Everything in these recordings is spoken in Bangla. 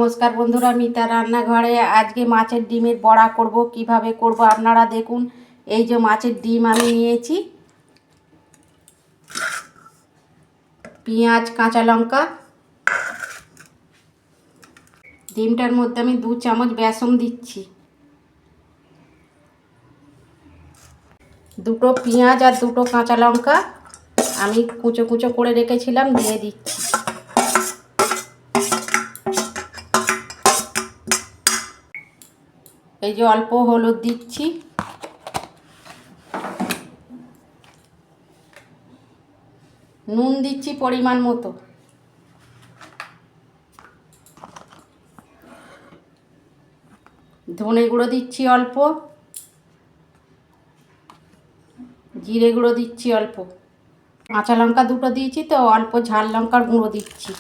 নমস্কার বন্ধুরা, মিতা রান্নাঘরে আজকে মাছের ডিমের বড়া করব। কিভাবে করব আপনারা দেখুন। এই যে মাছের ডিম আমি নিয়েছি, পেঁয়াজ, কাঁচা লঙ্কা, ডিমটার মধ্যে আমি 2 চামচ বেসন দিচ্ছি, 2টো পেঁয়াজ আর 2টো কাঁচা লঙ্কা আমি কুচো কুচো করে রেখেছিলাম দিয়ে দিচ্ছি। এই যে অল্প হলুদ দিচ্ছি, নুন দিচ্ছি পরিমাণ মতো, ধনে গুঁড়ো দিচ্ছি অল্প, জিরে গুঁড়ো দিচ্ছি অল্প, কাঁচা লঙ্কা 2টো দিয়েছি তো অল্প ঝাল লঙ্কার গুঁড়ো দিচ্ছি।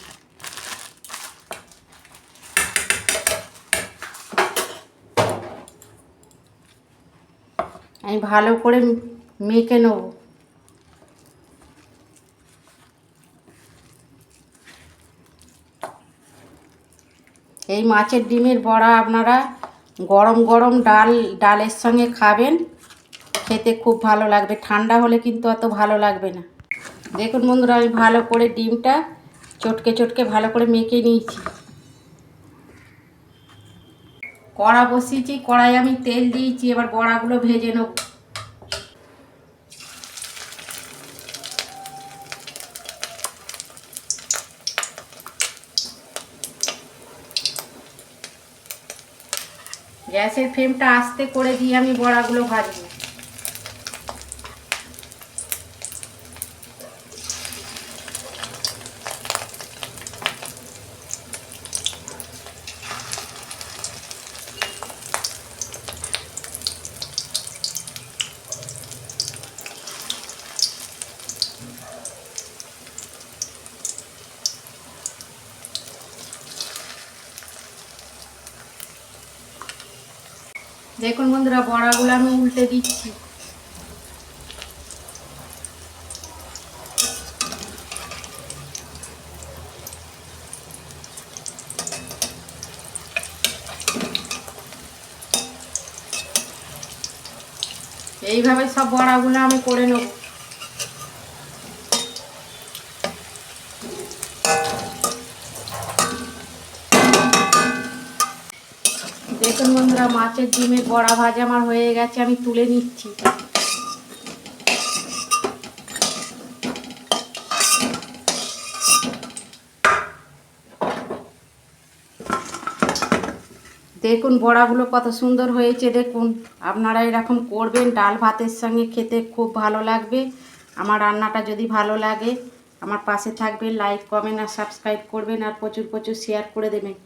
আমি ভালো করে মেখে নেব। এই মাছের ডিমের বড়া আপনারা গরম গরম ডালের সঙ্গে খাবেন, খেতে খুব ভালো লাগবে। ঠান্ডা হলে কিন্তু অত ভালো লাগবে না। দেখুন বন্ধুরা, আমি ভালো করে ডিমটা চটকে চটকে ভালো করে মেখে নিয়েছি। কড়া বসিয়েছি, কড়াই আমি তেল দিয়েছি, এবার বড়াগুলো ভেজে নেব। গ্যাসের ফ্লেমটা আস্তে করে দিয়ে আমি বড়াগুলো ভাজবো। দেখুন বন্ধুরা, বড়াগুলো আমি উল্টে দিচ্ছি। এইভাবে সব বড়াগুলো আমি করে নেব। দেখুন বন্ধুরা, মাছের ডিমের বড়া ভাজা আমার হয়ে গেছে, আমি তুলে নিচ্ছি। দেখুন বড়াগুলো কত সুন্দর হয়েছে। দেখুন আপনারা এরকম করবেন, ডাল ভাতের সঙ্গে খেতে খুব ভালো লাগবে। আমার রান্নাটা যদি ভালো লাগে আমার পাশে থাকবেন, লাইক কমেন্ট আর সাবস্ক্রাইব করবেন, আর প্রচুর প্রচুর শেয়ার করে দেবেন।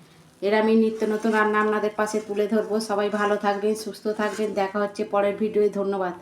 এর আমি নিত্য নতুন রান্না আপনাদের পাশে তুলে ধরবো। সবাই ভালো থাকবেন, সুস্থ থাকবেন। দেখা হচ্ছে পরের ভিডিওয়। ধন্যবাদ।